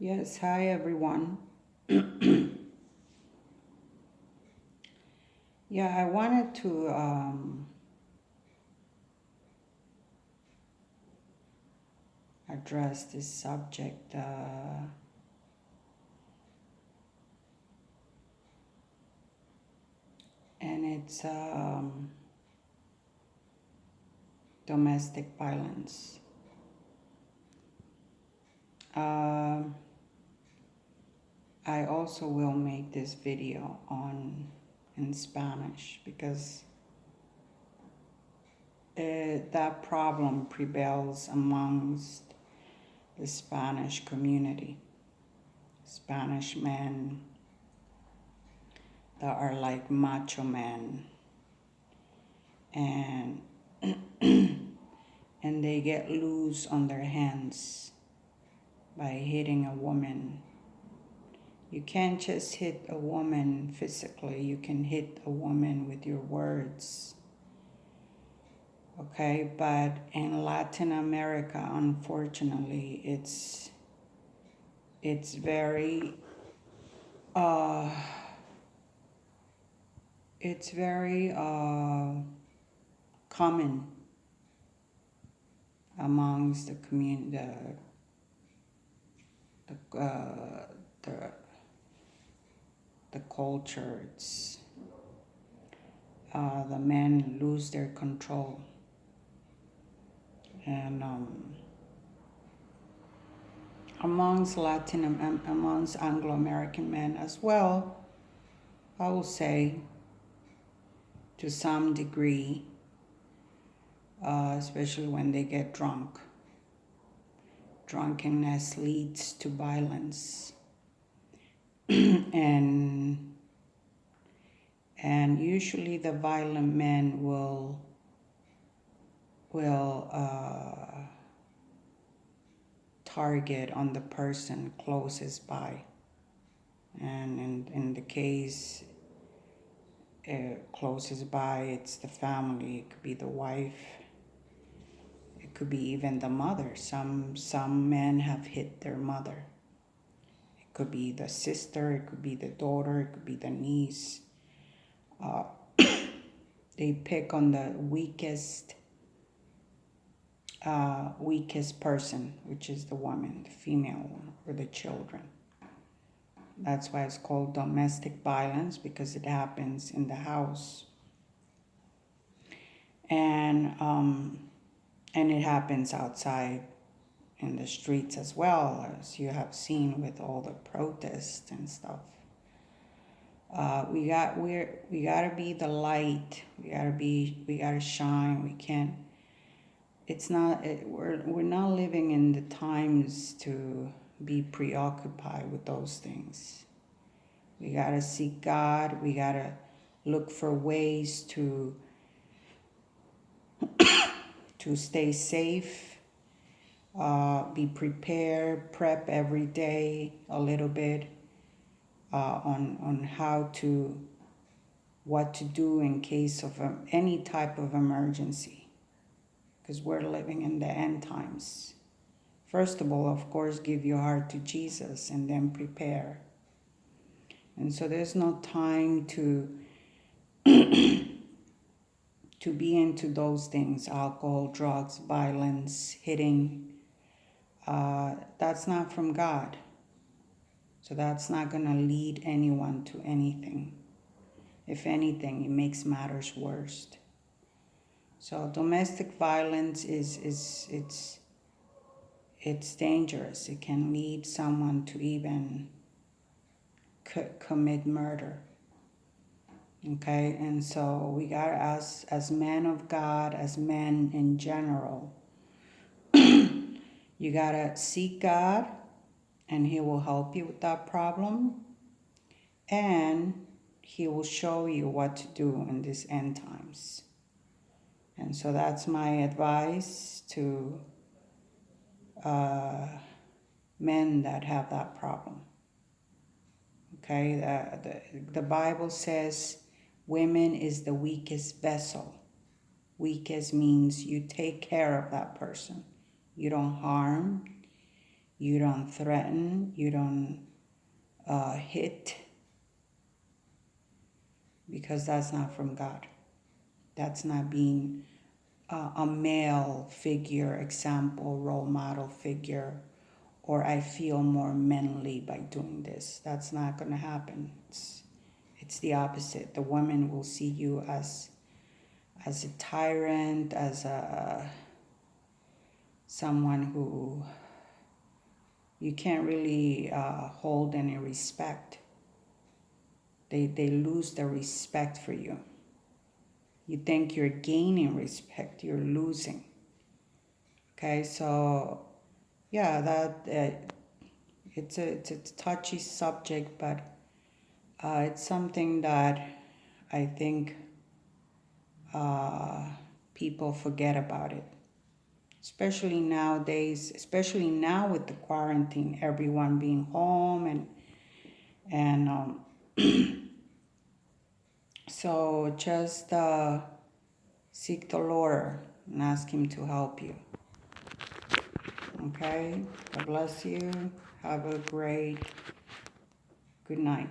Yes, hi everyone. Yeah, I wanted to address this subject, and it's domestic violence. Um I also will make this video on in Spanish because that problem prevails amongst the Spanish community. Spanish men that are like macho men, and and they get loose on their hands by hitting a woman. You can't just hit a woman physically, you can hit a woman with your words. Okay, but in Latin America, unfortunately, it's very uh, common amongst the community, the the culture. It's the men lose their control, and amongst Anglo-American men as well, I will say to some degree, especially when they get drunk. Drunkenness leads to violence, and usually the violent men will target on the person closest by, and in the case closest by, it's the family. It could be the wife, it could be even the mother. Some men have hit their mother. It could be the sister, it could be the daughter, it could be the niece. They pick on the weakest person, which is the woman, the female one, or the children. That's why it's called domestic violence, because it happens in the house, and it happens outside in the streets as well, as you have seen with all the protests and stuff. We gotta be the light. We gotta shine. We can't. We're not living in the times to be preoccupied with those things. We gotta seek God. We gotta look for ways to stay safe, be prepared, prep every day a little bit on what to do in case of any type of emergency, because we're living in the end times. First of all, of course, give your heart to Jesus and then prepare. And so there's no time to be into those things: alcohol, drugs, violence, hitting. That's not from God. So that's not going to lead anyone to anything. If anything, it makes matters worse. So domestic violence it's dangerous. It can lead someone to even commit murder. Okay, and so we got us as men of God, as men in general, you gotta seek God, and He will help you with that problem, and He will show you what to do in these end times. And so that's my advice to men that have that problem. Okay, the Bible says women is the weakest vessel. Weakest means you take care of that person. You don't harm. You don't threaten. You don't hit, because that's not from God. That's not being a male figure, example, role model figure, or I feel more manly by doing this. That's not going to happen. It's the opposite. The woman will see you as a tyrant, as someone who you can't really hold any respect. They lose the respect for you. You think you're gaining respect, you're losing. Okay, so yeah, that it's a touchy subject, but it's something that I think people forget about it, especially nowadays, especially now with the quarantine, everyone being home and so just seek the Lord and ask Him to help you. Okay? God bless you. Have a great good night.